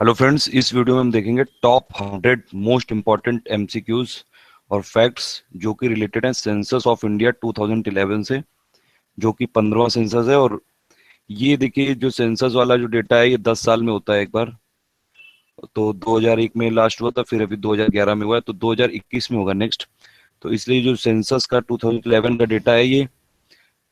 Hello friends, इस video में हम देखेंगे टॉप 100 मोस्ट इम्पॉर्टेंट एमसीक्यूज और फैक्ट्स जो कि रिलेटेड हैं सेंसस ऑफ इंडिया 2011 से, जो कि 15वां सेंसस है। और ये देखिए, जो सेंसस वाला जो डेटा है ये 10 साल में होता है एक बार। तो 2001 में लास्ट हुआ था, फिर अभी 2011 में हुआ है, तो 2021 में होगा नेक्स्ट। तो इसलिए जो सेंसस का 2011 का डेटा है ये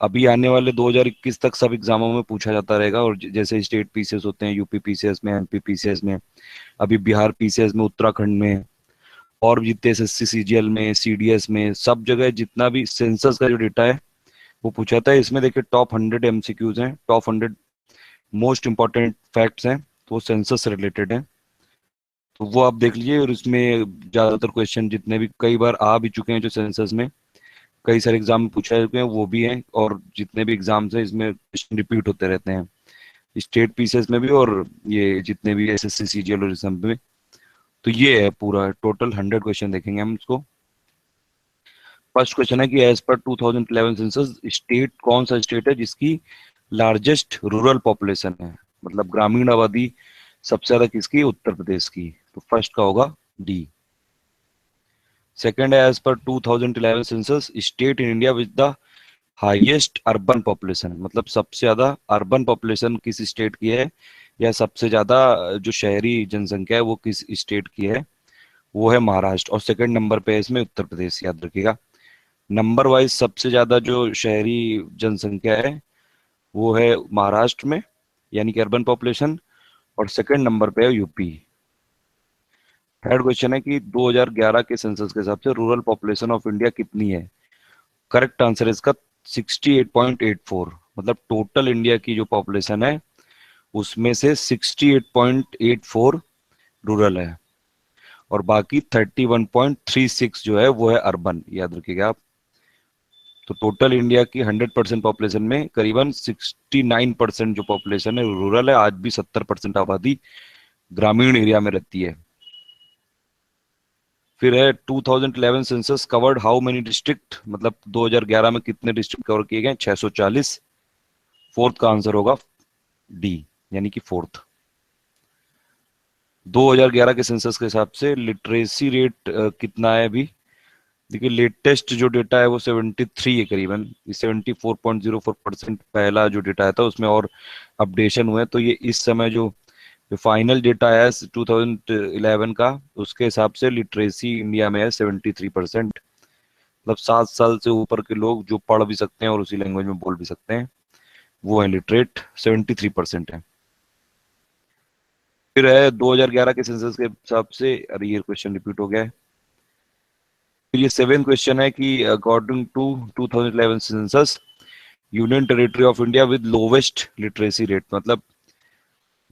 अभी आने वाले 2021 तक सब एग्जामों में पूछा जाता रहेगा। और जैसे स्टेट पीसीएस होते हैं, यूपी पीसीएस में, एमपी पीसीएस में, अभी बिहार पीसीएस में, उत्तराखंड में, और भी जितने एसएससी सीजीएल में, सीडीएस में, सब जगह जितना भी सेंसस का जो डेटा है वो पूछा था। इसमें देखिए टॉप 100 एमसीक्यूज हैं, टॉप 100 मोस्ट इंपॉर्टेंट फैक्ट्स हैं, तो वो सेंसस से रिलेटेड है। तो वो आप देख लीजिए। और इसमें ज्यादातर क्वेश्चन जितने भी कई बार आ भी चुके हैं, जो सेंसस में कई सारे एग्जाम में पूछा चुके हैं, वो भी हैं। और जितने भी एग्जाम्स हैं इसमें क्वेश्चन रिपीट होते रहते हैं, स्टेट पीसीएस में भी और ये जितने भी एसएससी सीजीएल और इस सब में। तो ये है पूरा टोटल 100 क्वेश्चन देखेंगे हम इसको। फर्स्ट क्वेश्चन है कि एज पर 2011 सेंसस स्टेट कौन सा स्टेट है जिसकी लार्जेस्ट रूरल पॉपुलेशन है, मतलब ग्रामीण आबादी सबसे ज्यादा किसकी? उत्तर प्रदेश की। तो फर्स्ट का होगा डी। सेकंड है as per 2011 census state in India with the highest urban population, मतलब सबसे ज्यादा अर्बन पॉपुलेशन किस स्टेट की है, या सबसे ज्यादा जो शहरी जनसंख्या है वो किस स्टेट की है? वो है महाराष्ट्र। और सेकंड नंबर पे है इसमें उत्तर प्रदेश, याद रखिएगा। नंबर वाइज सबसे ज्यादा जो शहरी जनसंख्या है वो है महाराष्ट्र में, यानी कि अर्बन पॉपुलेशन, और सेकंड नंबर पे है यूपी। थर्ड क्वेश्चन है कि 2011 के सेंसस के हिसाब से रूरल पॉपुलेशन ऑफ इंडिया कितनी है? करेक्ट आंसर है इसका 68.84, मतलब टोटल इंडिया की जो पॉपुलेशन है उसमें से 68.84 रूरल है, और बाकी 31.36 जो है वो है अर्बन, याद रखिएगा आप। तो टोटल इंडिया की 100% पॉपुलेशन में करीबन 69% जो पॉपुलेशन है रूरल है। आज भी 70% आबादी ग्रामीण एरिया में रहती है। फिर है 2011 census covered how many district, मतलब 2011 में कितने डिस्ट्रिक्ट कवर किए गए? 640। फोर्थ का आंसर होगा डी, यानी कि फोर्थ। 2011 के सेंसस के हिसाब से लिटरेसी रेट कितना है अभी? देखिए लेटेस्ट जो डेटा है वो 73 है करीबन। 74.04% पहला जो डेटा आया था उसमें और अपडेशन हुए, तो ये इस समय जो फाइनल डेटा आया है 2011 का, उसके हिसाब से लिटरेसी इंडिया में है 73%। मतलब 7 साल से ऊपर के लोग जो पढ़ भी सकते हैं और उसी लैंग्वेज में बोल भी सकते हैं वो है लिटरेट, 73% है। फिर है 2011 के सेंसस के हिसाब से, अरे ये क्वेश्चन रिपीट हो गया है। फिर ये सेवेंथ क्वेश्चन है कि according to 2011 census union territory of India with lowest literacy rate, मतलब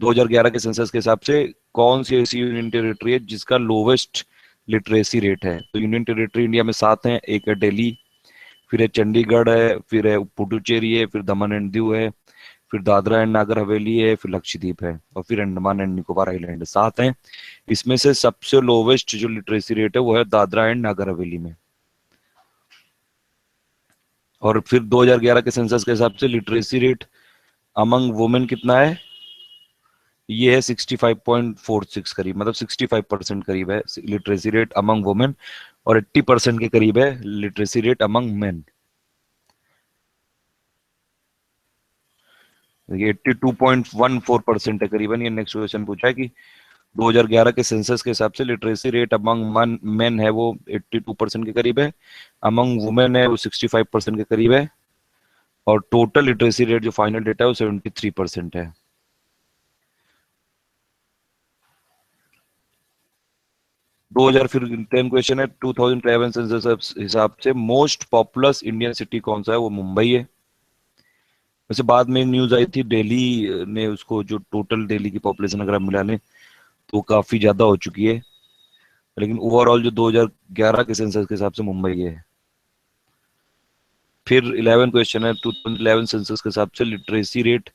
2011 के सेंसस के हिसाब से कौन सी ऐसी यूनियन टेरिटरी है जिसका लोवेस्ट लिटरेसी रेट है? तो यूनियन टेरिटरी इंडिया में 7 हैं। एक है दिल्ली, फिर है चंडीगढ़ है, फिर है पुडुचेरी है, फिर दमन एंड दीव है, फिर दादरा एंड नागर हवेली है, फिर लक्षद्वीप है, और फिर अंडमान एंड निकोबार आइलैंड है। 7 हैं। इसमें से सबसे लोवेस्ट जो लिटरेसी रेट है वो है दादरा एंड नागर हवेली में। और फिर 2011 के सेंसस के हिसाब से लिटरेसी रेट अमंग वुमेन कितना है? ये है 65.46 करीब, मतलब 65% करीब है लिटरेसी रेट अमंग वुमेन, और 80% के करीब है लिटरेसी रेट अमंग मेन। देखिए 82.14% है करीबन। ये नेक्स्ट क्वेश्चन पूछा है कि 2011 के सेंसस के हिसाब से लिटरेसी रेट अमंग मेन है वो 82% के करीब है, अमंग वुमेन है वो 65% के करीब है, और टोटल लिटरेसी रेट जो फाइनल डेटा है वो 73% है। दो हजार फिर 10 क्वेश्चन है 2011 सेंसस हिसाब से मोस्ट पॉपुलस इंडियन सिटी कौन सा है? वो मुंबई है। वैसे बाद में न्यूज आई थी दिल्ली ने उसको, जो टोटल दिल्ली की पॉपुलेशन अगर आप मिला लें तो काफी ज्यादा हो चुकी है, लेकिन ओवरऑल जो 2011 के सेंसस के हिसाब से मुंबई है। फिर 11 क्वेश्चन है 2011 सेंसस के हिसाब से लिटरेसी रेट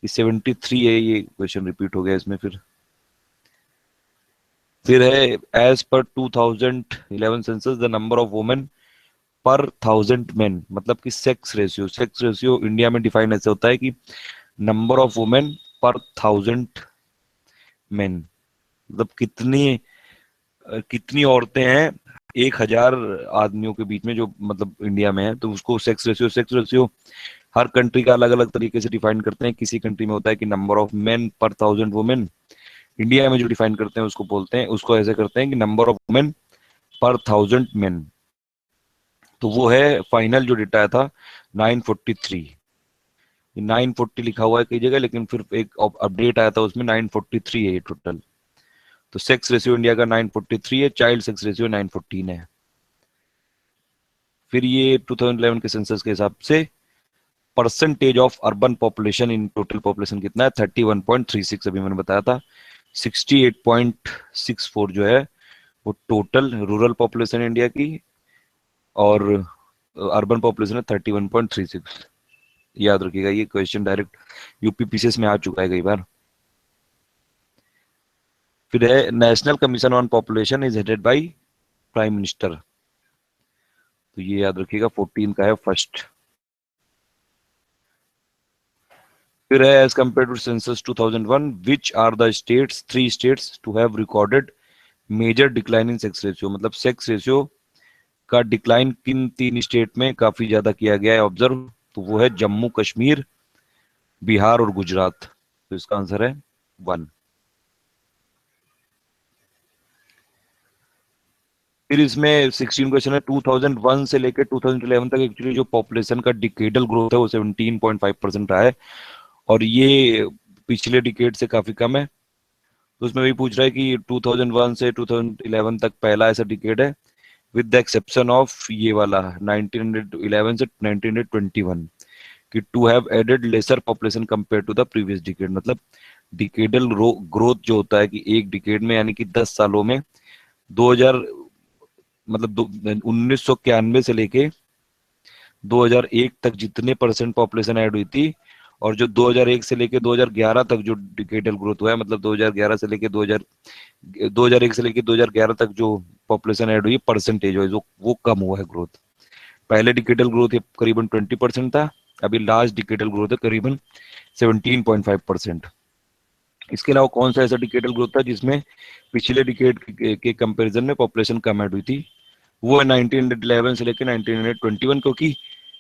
73 है। ये क्वेश्चन रिपीट हो गया इसमें। फिर है as per 2011 census the number of women per 1000 men, मतलब कि सेक्स रेशियो इंडिया में डिफाइन ऐसे होता है कि number of women per 1000 men, मतलब कितनी औरतें हैं 1,000 आदमियों के बीच में, जो मतलब इंडिया में है। तो उसको सेक्स रेशियो हर कंट्री का अलग अलग तरीके से डिफाइन करते हैं। किसी कंट्री में होता है कि नंबर ऑफ मेन पर 1,000 वुमेन। इंडिया में जो डिफाइन करते हैं उसको ऐसे करते हैं कि नंबर ऑफ वुमेन पर 1,000 मेन। तो वो है फाइनल जो डेटा आया था 943। 940 लिखा हुआ है कई जगह, लेकिन फिर एक अपडेट आया था उसमें 943 है ये टोटल। तो सेक्स रेशियो इंडिया का 943 है, चाइल्ड सेक्स रेशियो 914 है। फिर ये 2011 के सेंसस के हिसाब से percentage of urban population in total population कितना है, 31.36 अभी मैंने बताया था। 68.64 जो है वो टोटल रूरल पॉपुलेशन इंडिया की, और अर्बन पॉपुलेशन है 31.36। याद रखिएगा, ये क्वेश्चन डायरेक्ट यूपी पीसीएस में आ चुका है कई बार। फिर है national commission on population is headed by prime minister. तो ये याद रखिएगा 14 का है फर्स्ट। फिर है as compared to census 2001 which are the states, 3 states to have recorded major decline in sex ratio, मतलब सेक्स रेशियो का डिक्लाइन किन 3 स्टेट में काफी ज्यादा किया गया है ऑब्जर्व। तो वो है जम्मू कश्मीर, बिहार और गुजरात। तो इसका आंसर है 1। फिर इसमें 16 क्वेश्चन है। 2001 से लेकर 2011 तक एक्चुअली जो पॉपुलेशन का डिकेडल ग्रोथ है वो 17.5% रहा है, और ये पिछले डिकेड से काफी कम है। तो उसमें वही पूछ रहा है कि 2001 से 2011 तक पहला ऐसा डिकेड है, विद द एक्सेप्शन ऑफ ये वाला 1911 से 1921, कि to have added lesser population compared to the previous decade. मतलब डिकेडल ग्रोथ जो होता है कि एक डिकेड में, यानी कि 10 सालों में 2000, मतलब 1991 से लेके 2001 तक जितने परसेंट पॉपुलेशन ऐड हुई थी, और जो 2001 से लेके 2011 तक जो डिकेडल ग्रोथ हुआ है, मतलब 2011 से लेके 2001 से लेके 2011 तक जो पॉपुलेशन ऐड हुई है परसेंटेज वाइज, वो कम हुआ है ग्रोथ। पहले डिकेडल ग्रोथ करीबन 20% था, अभी लास्ट डिकेडल ग्रोथ है करीबन 17.5%। इसके अलावा कौन सा ऐसा डिकेडल ग्रोथ था जिसमें पिछले डिकेड के कंपैरिजन में पॉपुलेशन कम ऐड हुई थी, वो है 1911 से लेकर 1921। क्योंकि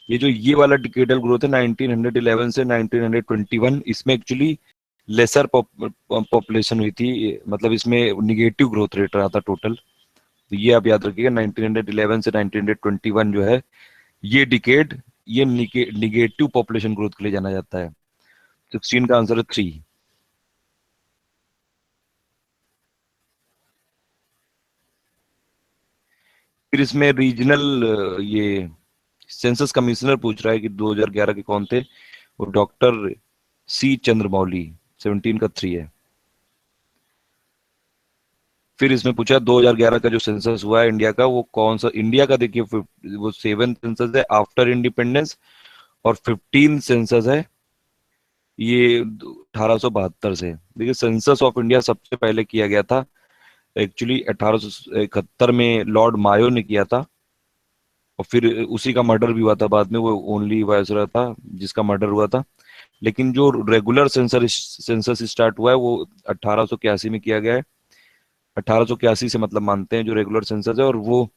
ये वाला डिकेडल ग्रोथ है 1911 से 1921, इसमें एक्चुअली लेसर पॉपुलेशन हुई थी, मतलब इसमें निगेटिव ग्रोथ रेट रहा था टोटल। तो ये आप याद रखिएगा, 1911 से 1921 जो है ये डिकेड, ये निगेटिव पॉपुलेशन ग्रोथ के लिए जाना जाता है। 16 का आंसर है 3। फिर इसमें रीजनल ये सेंसस कमिश्नर पूछ रहा है कि 2011 के कौन थे, वो डॉक्टर सी चंद्रमौली। 17 का 3 है। फिर इसमें पूछा 2011 का जो सेंसस हुआ है इंडिया का, वो कौन सा इंडिया का, देखिए वो 7 सेंसस है आफ्टर इंडिपेंडेंस, और 15 सेंसस है ये 1872 से। देखिए सेंसस ऑफ इंडिया सबसे पहले किया गया था एक्चुअली 1871 में, लॉर्ड मायो ने किया था, और फिर उसी का मर्डर भी हुआ था बाद में, वो ओनली वायसरॉय था जिसका मर्डर हुआ था। लेकिन जो रेगुलर सेंसस स्टार्ट हुआ है वो 1881 में किया गया है। 1881 से मतलब मानते हैं जो रेगुलर सेंसस है, और वो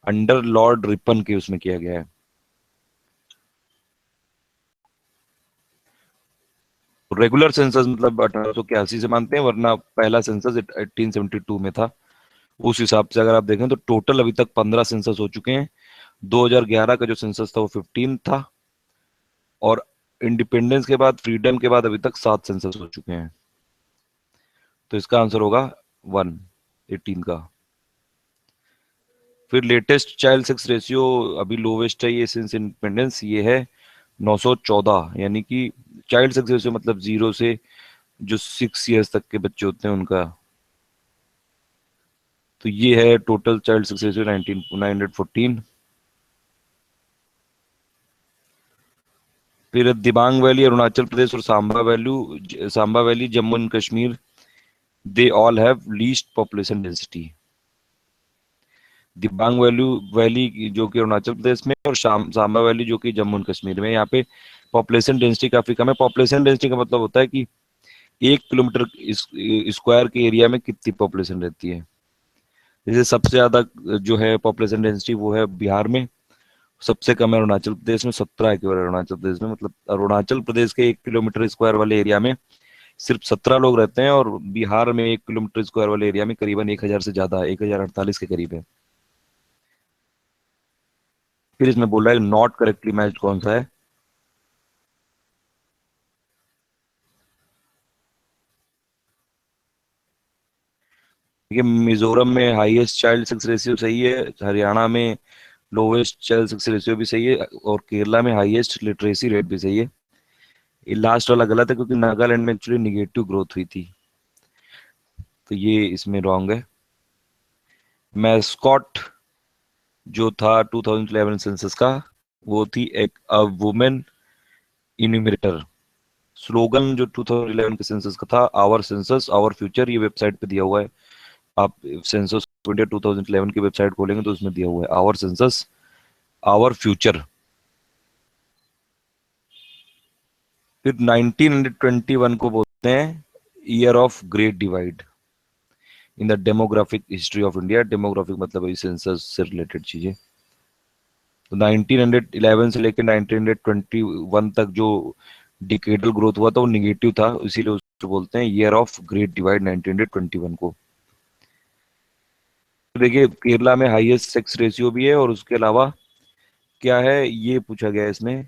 अंडर लॉर्ड रिपन के उसमें किया गया है। रेगुलर सेंसस मतलब 1881 से मानते हैं, वरना पहला सेंसस 1872 में था। उस हिसाब से अगर आप देखें तो टोटल अभी तक 15 सेंसस हो चुके हैं। 2011 का जो सेंसस था वो 15 था, और इंडिपेंडेंस के बाद, फ्रीडम के बाद अभी तक 7 सेंसस हो चुके हैं। तो इसका आंसर होगा 1, 18 का। फिर लेटेस्ट चाइल्ड सेक्स रेशियो अभी लोवेस्ट है ये सिंस इंडिपेंडेंस, ये है 914, यानी कि चाइल्ड सेक्स रेशियो मतलब 0 से जो 6 ईयर्स तक के बच्चे होते हैं उनका। तो ये है टोटल चाइल्ड सेक्स रेशियो 914। फिर दिबांग वैली अरुणाचल प्रदेश और Samba valley Jammu and Kashmir, they all have least population density. Dibang valley जो कि अरुणाचल प्रदेश में, और सांबा वैली जो कि जम्मू एंड कश्मीर में, यहाँ पे पॉपुलेशन डेंसिटी काफी कम है। पॉपुलेशन डेंसिटी का मतलब होता है कि 1 किलोमीटर स्क्वायर के एरिया में कितनी पॉपुलेशन रहती है? जैसे सबसे ज्यादा जो है पॉपुलेशन डेंसिटी वो है बिहार में, सबसे कम है अरुणाचल प्रदेश में, 17 है केवल अरुणाचल प्रदेश में। मतलब अरुणाचल प्रदेश के 1 किलोमीटर स्क्वायर वाले एरिया में सिर्फ 17 लोग रहते हैं, और बिहार में 1 किलोमीटर स्क्वायर वाले एरिया में करीबन 1,000 से ज्यादा, 1,048 के करीब है। फिर इसमें बोल रहा है नॉट करेक्टली मैच्ड कौन सा है? देखिए, मिजोरम में हाईएस्ट चाइल्ड सेक्स रेशियो सही है, हरियाणा में लोवेस्ट चाइल्ड सेक्स रेशियो भी सही है, और केरला में हाईएस्ट लिटरेसी रेट भी सही है। ये लास्ट वाला गलत है, क्योंकि नागालैंड में एक्चुअली निगेटिव ग्रोथ हुई थी, तो ये इसमें रॉन्ग है। मैस्कॉट जो था 2011 सेंसस का, वो थी एक अ वुमेन इन्यूमरेटर। स्लोगन जो 2011 के सेंसस का था, आवर सेंसस आवर फ्यूचर, ये वेबसाइट पे दिया हुआ है। आप सेंसस इंडिया 2011 की वेबसाइट खोलेंगे तो उसमें दिया हुआ है आवर सेंसस आवर फ्यूचर। फिर 1921 को बोलते हैं year of great divide in the demographic history of India. Demographic मतलब वही सेंसस से रिलेटेड चीजें। तो 1911 से लेकर 1921 तक जो डिकेडल ग्रोथ हुआ था वो निगेटिव था, इसीलिए उसको बोलते हैं ईयर ऑफ ग्रेट डिवाइड 1921 को। तो देखिए, केरला में हाईएस्ट सेक्स रेशियो भी है, और उसके अलावा क्या है ये पूछा गया है इसमें,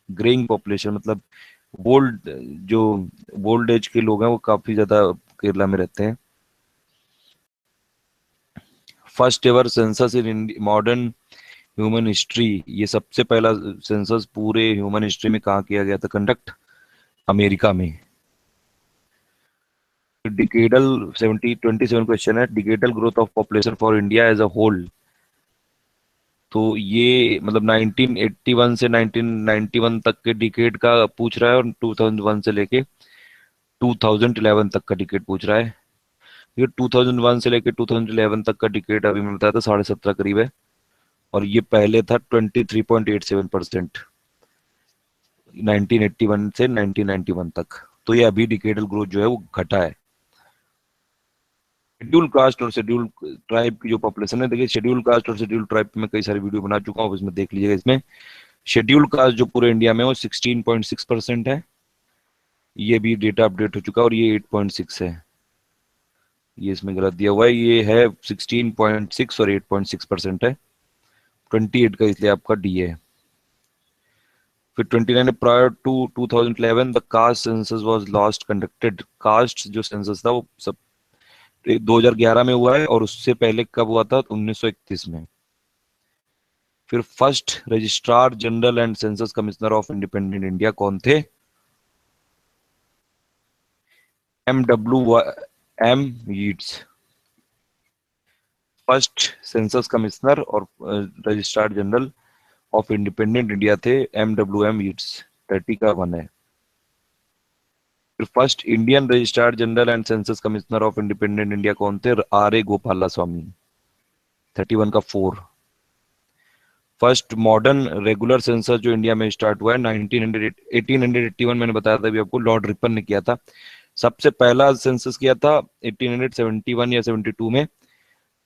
ग्रेइंग पॉपुलेशन, मतलब ओल्ड जो ओल्ड एज के लोग हैं वो काफी ज्यादा केरला में रहते हैं। First ever census in modern human history, ये सबसे पहला सेंसस पूरे ह्यूमन हिस्ट्री में कहाँ किया गया था कंडक्ट? अमेरिका में। डिकेडल 27 क्वेश्चन है, decadal growth of population for India as a whole. तो ये मतलब 1981 से 1991 तक के डिकेड का पूछ रहा है, और 2001 से लेके 2011 तक का डिकेड पूछ रहा है। ये 2001 से लेके 2011 तक का डिकेड अभी मैं बताया था 17.5 करीब है, और ये पहले था 23.87%, 1981 से 1991 तक। तो ये अभी डिकेडल ग्रोथ जो है वो घटा है। शेड्यूल कास्ट और शेड्यूल ट्राइब की जो पॉपुलेशन है, देखिए शेड्यूल कास्ट और शेड्यूल ट्राइब पे मैं कई सारी वीडियो बना चुका हूँ, इसमें देख लीजिएगा। इसमें शेड्यूल कास्ट जो पूरे इंडिया में है वो 16.6% है, ये भी डेटा अपडेट हो चुका है, और ये 8.6 है। ये इसमें गलत दिया हुआ है, ये है 16.6 और 8.6% है। 28 का इसलिए आपका डी है। फिर 29 prior to 2011 the caste census was last conducted. Caste जो सेंसस था वो सब 2011 में हुआ है, और उससे पहले कब हुआ था? 1931 में। फिर first registrar general and census commissioner of independent India कौन थे? MWM Yeatts first census commissioner और registrar general of independent India थे। MWM यीट्स 30 का 1 है। फिर first Indian registrar general and census commissioner of independent India कौन थे? RA Gopalaswami 31 का 4। फर्स्ट मॉडर्न रेगुलर सेंसस जो इंडिया में स्टार्ट हुआ है 1881, मैंने बताया था अभी आपको, लॉर्ड रिपन ने किया था। सबसे पहला सेंसस किया था 1871 या 72 में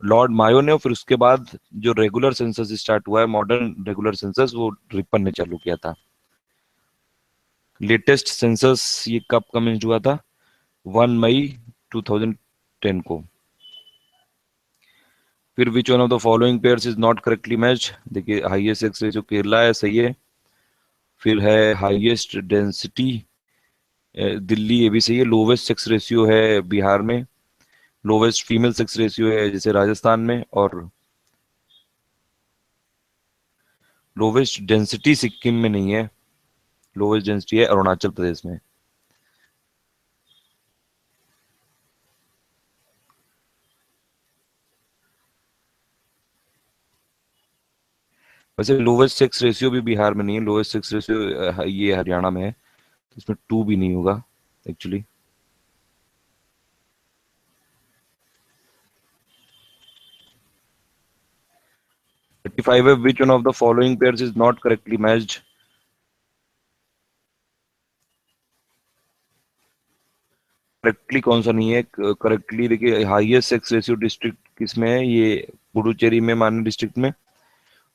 लॉर्ड मायो ने, और फिर उसके बाद जो रेगुलर सेंसस स्टार्ट हुआ है, मॉडर्न रेगुलर सेंसस, वो रिपन ने चालू किया था। लेटेस्ट सेंसस ये कब कमेंस हुआ था? 1 मई 2010 को। फिर which one of the following pairs is not correctly match? देखिए, हाईएस्ट सेक्स रेशियो केरला है, सही है। फिर है हाईएस्ट डेंसिटी दिल्ली, ये भी सही है। लोवेस्ट सेक्स रेशियो है बिहार में। लोवेस्ट फीमेल सेक्स रेशियो है जैसे राजस्थान में, और लोवेस्ट डेंसिटी सिक्किम में नहीं है, लोवेस्ट डेंसिटी है अरुणाचल प्रदेश में। वैसे लोवेस्ट सेक्स रेशियो भी बिहार में नहीं है, लोवेस्ट सेक्स रेशियो ये हरियाणा में है, तो इसमें 2 भी नहीं होगा एक्चुअली। 35 है, which one of the following pairs is not correctly matched? Correctly कौन सा नहीं है, करेक्टली देखिए, हाईएस्ट सेक्स रेशियो डिस्ट्रिक्ट किसमें है, ये पुडुचेरी में, मान्य डिस्ट्रिक्ट में।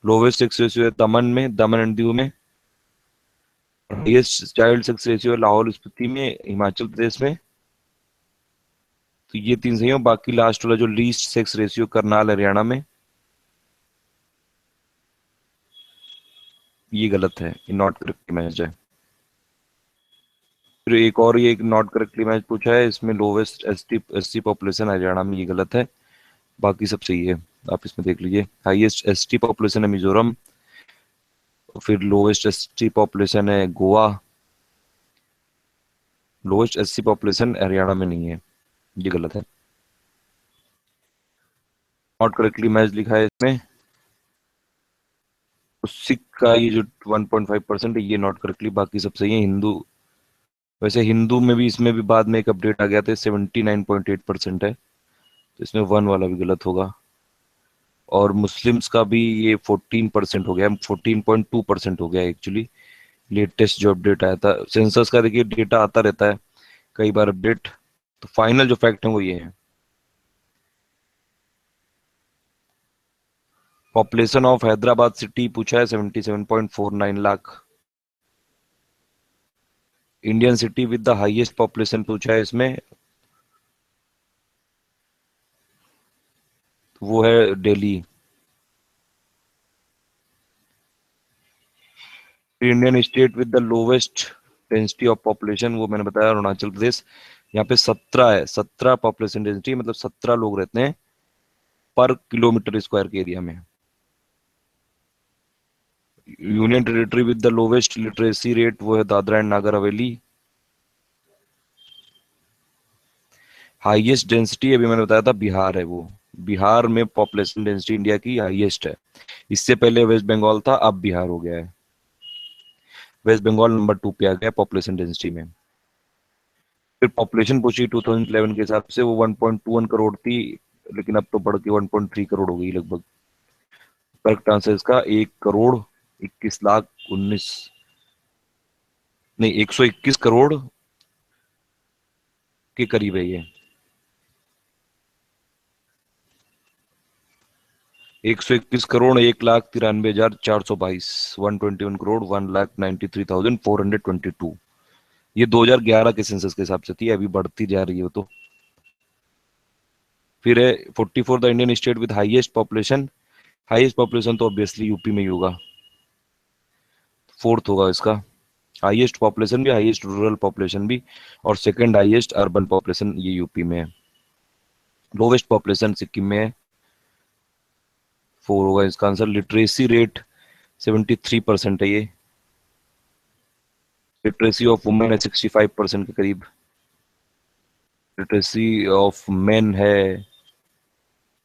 लोवेस्ट सेक्स रेशियो है दमन में, दमन एंड दीव में। हाईएस्ट चाइल्ड सेक्स रेशियो है लाहौल स्पीति में, हिमाचल प्रदेश में। तो ये तीन सही है। बाकी लास्ट वाला जो least sex ratio, Karnal Haryana में, ये गलत है, ये नॉट करेक्ट मैच है। फिर एक और, ये एक नॉट करेक्टली मैच पूछा है, इसमें लोवेस्ट एसटी पॉपुलेशन हरियाणा में, ये गलत है। बाकी सब सही है, आप इसमें देख लीजिए। हाईएस्ट एसटी पॉपुलेशन है मिजोरम, फिर लोवेस्ट एसटी पॉपुलेशन है Goa, lowest SC population Haryana में नहीं है, ये गलत है। नॉट करेक्टली मैच लिखा है इसमें, तो सिख का ये जो 1.5% है, ये नॉट करेक्टली, बाकी सब सही है। हिंदू, वैसे हिंदू में भी, इसमें भी बाद में एक अपडेट आ गया था, 79.8% है, तो इसमें वन वाला भी गलत होगा। और मुस्लिम्स का भी ये 14% हो गया, 14.2% हो गया एक्चुअली, लेटेस्ट जो अपडेट आया था सेंसस का। देखिए डेटा आता रहता है कई बार अपडेट, तो फाइनल जो फैक्ट है वो ये है। पॉपुलेशन ऑफ हैदराबाद सिटी पूछा है, 77.49 lakh. Indian city with the highest population पूछा है इसमें, वो है Delhi. Indian state with the lowest density of population, वो मैंने बताया अरुणाचल प्रदेश। यहाँ पे 17 है, 17 पॉपुलेशन डेंसिटी, मतलब 17 लोग रहते हैं पर किलोमीटर स्क्वायर के एरिया में। Union territory with the lowest literacy rate, वो है Dadra and Nagar Haveli. Highest density अभी मैंने बताया था बिहार है वो, बिहार में पॉपुलेशन डेंसिटी इंडिया की हाईएस्ट है। इससे पहले वेस्ट बंगाल था, अब बिहार हो गया है। वेस्ट बंगाल नंबर 2 पे आ गया पॉपुलेशन डेंसिटी में। फिर पॉपुलेशन पूछी 2011 के हिसाब से, वो 1.21 करोड़ थी, लेकिन अब तो बढ़ के 1.3 करोड़ हो गई लगभग। करेक्ट आंसर इसका 1 करोड़ 21 लाख 19, नहीं 121 करोड़ के करीब है ये। 121 करोड़ 1,93,422, 121 करोड़ 1,93,422। ये 2011 के सेंसस के हिसाब से थी, अभी बढ़ती जा रही है वो तो। फिर है 44 the Indian state with highest population. Highest population तो ऑब्वियसली यूपी में ही होगा, फोर्थ होगा इसका। हाईएस्ट पॉपुलेशन भी, हाईएस्ट रूरल पॉपुलेशन भी, और सेकंड हाईएस्ट अर्बन पॉपुलेशन ये यूपी में है। लोवेस्ट पॉपुलेशन सिक्किम में है, 4 होगा इसका आंसर। लिटरेसी रेट 73% है ये। लिटरेसी ऑफ वुमेन है 65% के करीब। लिटरेसी ऑफ मेन है,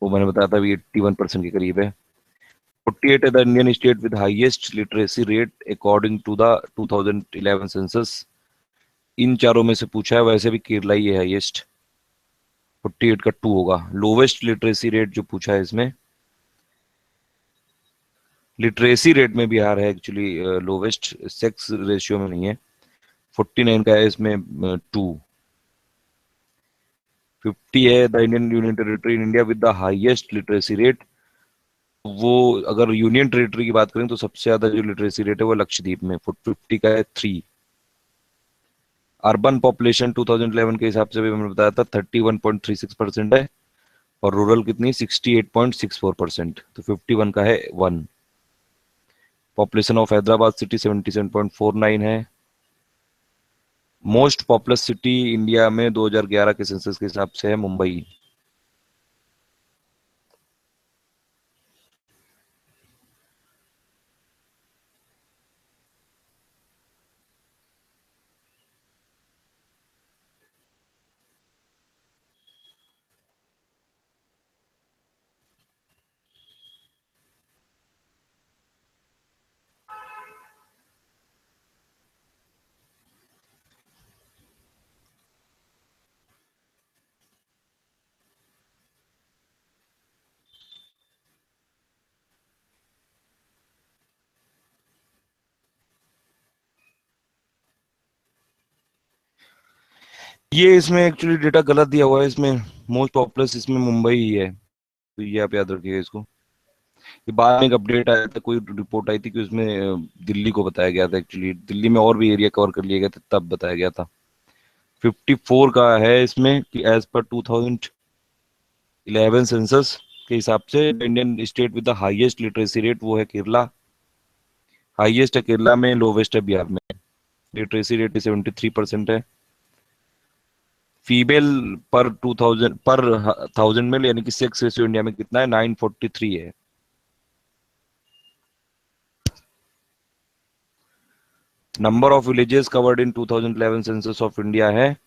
वो मैंने बताया था, अभी 81% के करीब है। 48 है the Indian state with highest literacy rate according to the 2011 census. इन चारों में से पूछा है, वैसे भी केरला ही है हाईएस्ट, 48 का 2 होगा। लोवेस्ट लिटरेसी रेट जो पूछा है इसमें, लिटरेसी रेट में बिहार है एक्चुअली लोवेस्ट, सेक्स रेशियो में नहीं है। 49 का है इसमें 2। 50 है the Indian union territory in India with the highest literacy rate. वो अगर यूनियन टेरिटरी की बात करें तो सबसे ज्यादा जो लिटरेसी रेट है वो लक्षद्वीप में, 50 का है 3। अर्बन पॉपुलेशन 2011 के हिसाब से भी मैंने बताया था 31.36% है, और रूरल कितनी, 68.64%, तो 51 का है 1। पॉपुलेशन ऑफ हैदराबाद सिटी 77.49 है। मोस्ट पॉपुलस सिटी इंडिया में 2011 के सेंसस के हिसाब से है मुंबई। ये इसमें एक्चुअली डेटा गलत दिया हुआ है। इसमें मोस्ट पॉपुलस इसमें मुंबई ही है, तो ये आप याद रखिएगा इसको। ये बाद में एक अपडेट आया था, कोई रिपोर्ट आई थी कि उसमें दिल्ली को बताया गया था। एक्चुअली दिल्ली में और भी एरिया कवर कर लिया गया था, तब बताया गया था। 54 का है इसमें कि एज पर 2011 सेंसस के हिसाब से Indian state with the highest literacy rate वो है केरला। हाईएस्ट है केरला में, लोवेस्ट है बिहार में। लिटरेसी रेट 73% है। फीमेल पर 2000 पर 1000 में, यानी कि सेक्स रेशियो इंडिया में कितना है, 943 है। Number of villages covered in 2011 census of India है,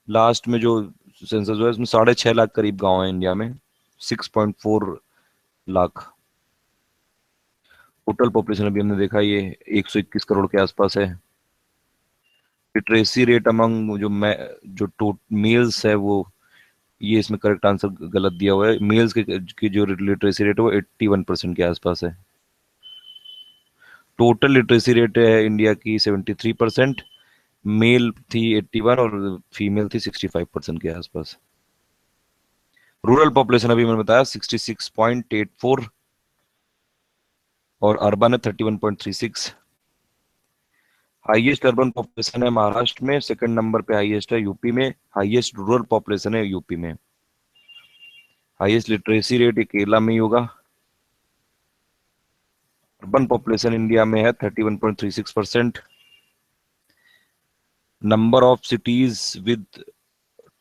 लास्ट में जो सेंसस हुआ है इसमें 6.5 लाख करीब गांव है इंडिया में, 6.4 लाख। टोटल पॉपुलेशन अभी हमने देखा ये 121 करोड़ के आसपास है। लिटरेसी रेट अमंग जो मेल्स है वो, ये इसमें करेक्ट आंसर गलत दिया हुआ है। मेल्स की जो लिटरेसी रेट है वो 81% के आसपास है। टोटल लिटरेसी रेट है इंडिया की 73%, मेल थी 81 और फीमेल थी 65% के आसपास। रूरल पॉपुलेशन अभी मैंने बताया 66.84 और अर्बन है 31.36। हाईएस्ट अर्बन पॉपुलेशन है महाराष्ट्र में, सेकंड नंबर पे हाईएस्ट है यूपी में, हाईएस्ट रूरल पॉपुलेशन है यूपी में। हाईएस्ट लिटरेसी रेट ये केरला में ही होगा। अर्बन पॉपुलेशन इंडिया में है 31.36%। Number of cities with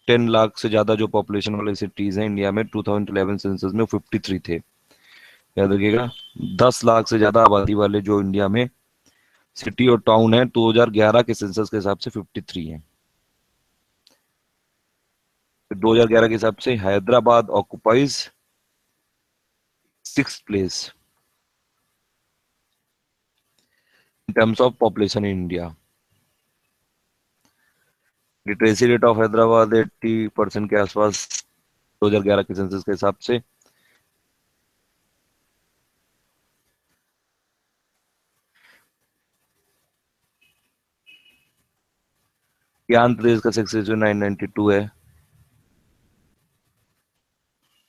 10 lakh से ज्यादा जो पॉपुलेशन वाले सिटीज हैं इंडिया में 2011 सेंसस में 53 थे, याद रखिएगा। 10 लाख से ज्यादा आबादी वाले जो इंडिया में सिटी और टाउन है 2011 के सेंसस के हिसाब से 53 है। 2011 के हिसाब से Hyderabad occupies 6th place in terms of population in India. Literacy rate of Hyderabad 80% के आसपास 2011 के सेंसस के हिसाब से। आंध्र प्रदेश का सक्सेस रेशियो 992 है।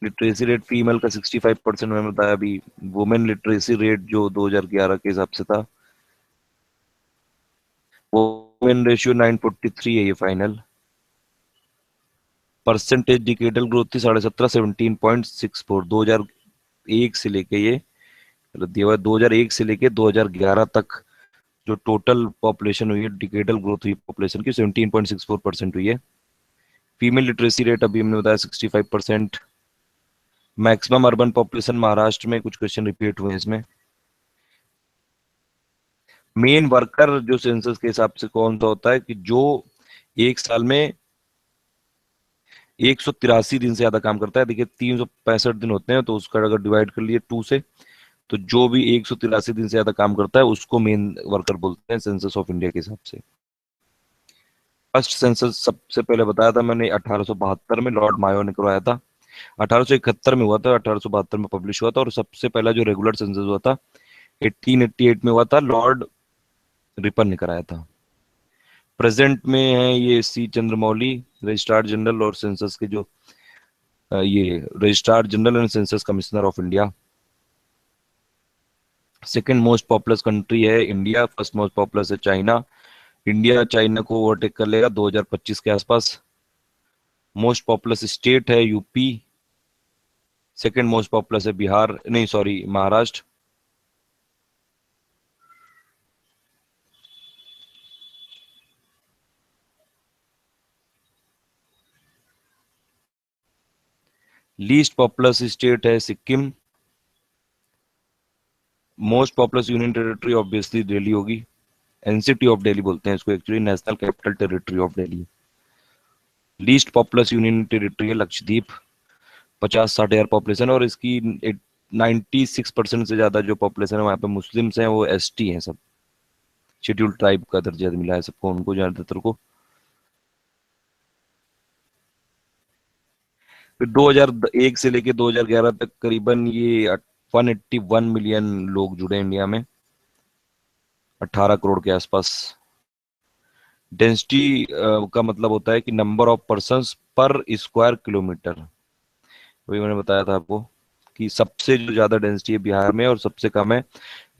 लिटरेसी रेट फीमेल का 65% में बताया अभी। वुमेन लिटरेसी रेट जो 2011 के हिसाब से था, वुमेन रेशियो 943 है ये फाइनल। परसेंटेज डिकेडल ग्रोथ थी 17.5, 17.64। 2001 से लेके ये मतलब दिया हुआ है 2001 से लेके 2011 तक जो टोटल पॉपुलेशन हुई है, डिकेडल ग्रोथ हुई पॉपुलेशन की 17.64% हुई है। फीमेल लिटरेसी रेट अभी हमने बताया 65%। मैक्सिमम अर्बन पॉपुलेशन महाराष्ट्र में, कुछ क्वेश्चन रिपीट हुए हैं इसमें। मेन वर्कर जो सेंसस के हिसाब से कौन सा होता है कि जो एक साल में 183 दिन से ज्यादा काम करता है। देखिए 365 दिन होते हैं, तो उसका अगर डिवाइड कर लिए 2 से, तो जो भी 183 दिन से ज्यादा काम करता है उसको मेन वर्कर बोलते हैं सेंसस ऑफ इंडिया के हिसाब से। फर्स्ट सेंसस सबसे पहले बताया था मैंने 1872 में लॉर्ड मायो ने करवाया था। 1871 में हुआ था, 1872 में पब्लिश हुआ था। और सबसे पहला जो रेगुलर सेंसस हुआ था 1888 में हुआ था, लॉर्ड रिपन ने कराया था। प्रेजेंट में है ये सी चंद्रमौली, रजिस्ट्रार जनरल और सेंसस के जो ये registrar general and census commissioner of India. Second most populous country है इंडिया, फर्स्ट मोस्ट पॉपुलस है चाइना। इंडिया चाइना को ओवरटेक कर लेगा 2025 के आसपास। मोस्ट पॉपुलस स्टेट है यूपी। सेकंड मोस्ट पॉपुलस है बिहार, नहीं sorry Maharashtra. Least populous state है Sikkim. Most populous union territory obviously Delhi होगी। एनसीटी ऑफ दिल्ली बोलते हैं इसको actually, national capital territory of Delhi. Least populace union territory है लक्षद्वीप, 50-60 हजार पॉपुलेशन। और इसकी 96% से ज्यादा जो पॉपुलेशन है वहाँ पे मुस्लिम्स हैं, वो एसटी हैं सब। शेड्यूल्ड ट्राइब का दर्जा मिला है सबको, उनको ज्यादातर को। फिर 2001 से लेके 2011 तक करीबन ये 181 मिलियन लोग जुड़े इंडिया में, 18 करोड़ के आसपास। डेंसिटी का मतलब होता है कि नंबर ऑफ पर्सन्स पर स्क्वायर किलोमीटर। वही मैंने बताया था आपको कि सबसे जो ज्यादा डेंसिटी है बिहार में और सबसे कम है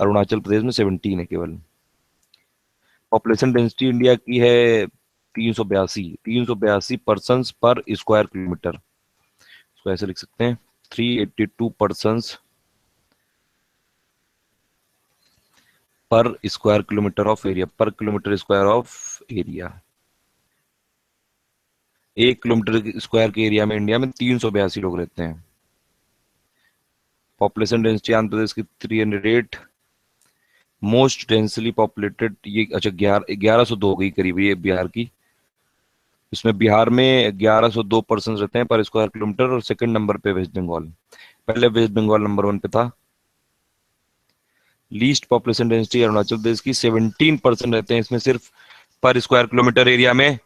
अरुणाचल प्रदेश में, 17 है केवल। पॉपुलेशन डेंसिटी इंडिया की है 382 पर्सन पर स्क्वायर किलोमीटर। इसको ऐसे लिख सकते हैं, 382 पर्सन पर स्क्वायर किलोमीटर ऑफ एरिया, पर kilometre square of area. 1 kilometre square के एरिया में इंडिया में 382 लोग रहते हैं। पॉपुलेशन डेंसिटी आंध्र प्रदेश की 308, मोस्ट डेंसली पॉपुलेटेड ये अच्छा 1102 गई करीब ये बिहार की। इसमें बिहार में 1102 पर्सन रहते हैं पर स्क्वायर किलोमीटर, और सेकंड नंबर पे वेस्ट बंगाल। पहले वेस्ट बंगाल नंबर 1 पे था। Least population density Arunachal Pradesh की 17% रहते हैं इसमें सिर्फ पर स्क्वायर किलोमीटर एरिया में।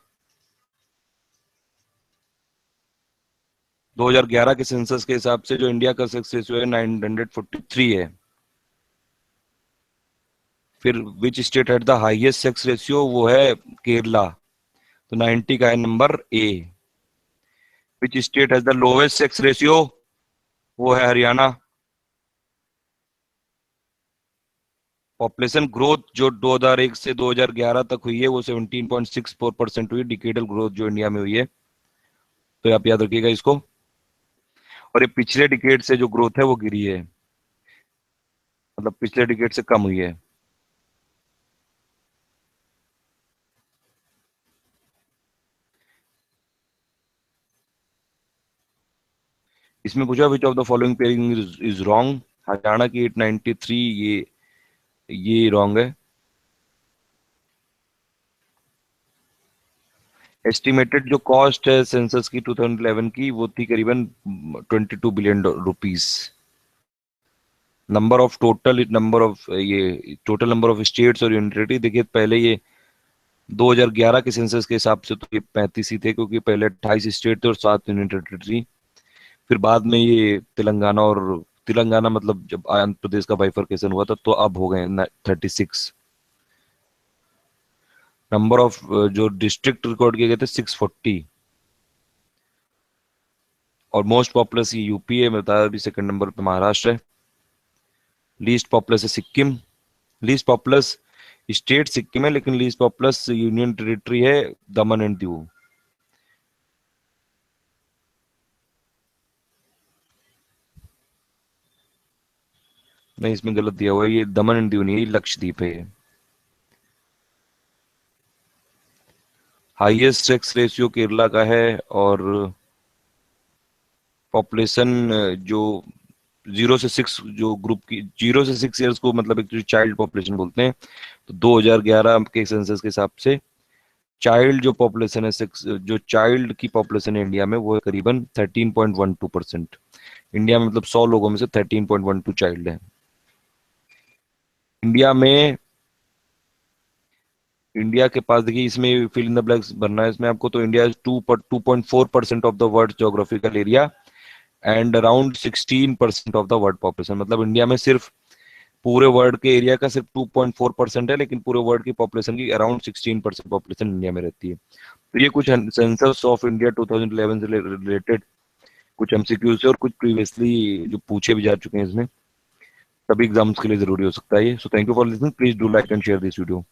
2011 के सेंसस के हिसाब से जो इंडिया का सेक्स रेशियो है 943 है। फिर which state had the highest sex ratio, वो है केरला, तो 90 का है number A. Which state has the lowest sex ratio, वो है हरियाणा। पॉपुलेशन ग्रोथ जो 2001 से 2011 तक हुई है वो 17.64% हुई, डिकेडल ग्रोथ जो इंडिया में हुई है, तो आप याद रखिएगा इसको। और ये पिछले डिकेड से जो ग्रोथ है वो गिरी है, मतलब पिछले डिकेड से कम हुई है। इसमें पूछा which of the following pairing is wrong. Haryana की 893 ये रॉन्ग है। एस्टिमेटेड जो कॉस्ट है सेंसस की 2011 की वो थी करीबन 22 बिलियन रुपीस। नंबर ऑफ ये टोटल नंबर ऑफ स्टेट्स और यूनियन टेरिटरी देखिए, पहले ये 2011 के सेंसस के हिसाब से तो ये 35 ही थे, क्योंकि पहले 28 स्टेट थे और 7 यूनियन टेरिटरी। फिर बाद में ये तेलंगाना मतलब जब आंध्र प्रदेश का बाइफरकेशन हुआ था तो अब हो गए 36। नंबर ऑफ जो डिस्ट्रिक्ट रिकॉर्ड किए गए थे 640। और मोस्ट पॉपुलस ये यूपी है, मैं बताया अभी, सेकंड नंबर पे महाराष्ट्र है। लीस्ट पॉपुलस है Sikkim. Least populous state Sikkim है, लेकिन लीस्ट पॉपुलस यूनियन टेरिटरी है दमन एंड दीव। नहीं, इसमें गलत दिया हुआ है, ये दमन एंड दीव नहीं है, ये लक्षद्वीप है ये। हाईएस्ट सेक्स रेशियो केरला का है। और पॉपुलेशन जो 0 से 6 जो ग्रुप की 0 से 6 ईयर्स को मतलब एक चाइल्ड पॉपुलेशन बोलते हैं, तो 2011 के सेंसस के हिसाब से चाइल्ड जो पॉपुलेशन है जो चाइल्ड की पॉपुलेशन है इंडिया में वो है करीबन 13.12%। इंडिया में मतलब 100 लोगों में से 13.12 चाइल्ड है। इंडिया में इंडिया के पास देखिए, इसमें फिल इन द ब्लैंक्स भरना है इसमें आपको। तो India 2.4% of the world geographical area and around 16% of the world population. मतलब इंडिया में सिर्फ पूरे वर्ल्ड के एरिया का सिर्फ 2.4% है, लेकिन पूरे वर्ल्ड की पॉपुलेशन की अराउंड 16% पॉपुलेशन इंडिया में रहती है। तो ये कुछ सेंसस ऑफ इंडिया 2011 से रिलेटेड कुछ एमसीक्यू से और कुछ प्रीवियसली जो पूछे भी जा चुके हैं इसमें, सभी एग्जाम्स के लिए जरूरी हो सकता है ये। So thank you for listening, please do like and share this video.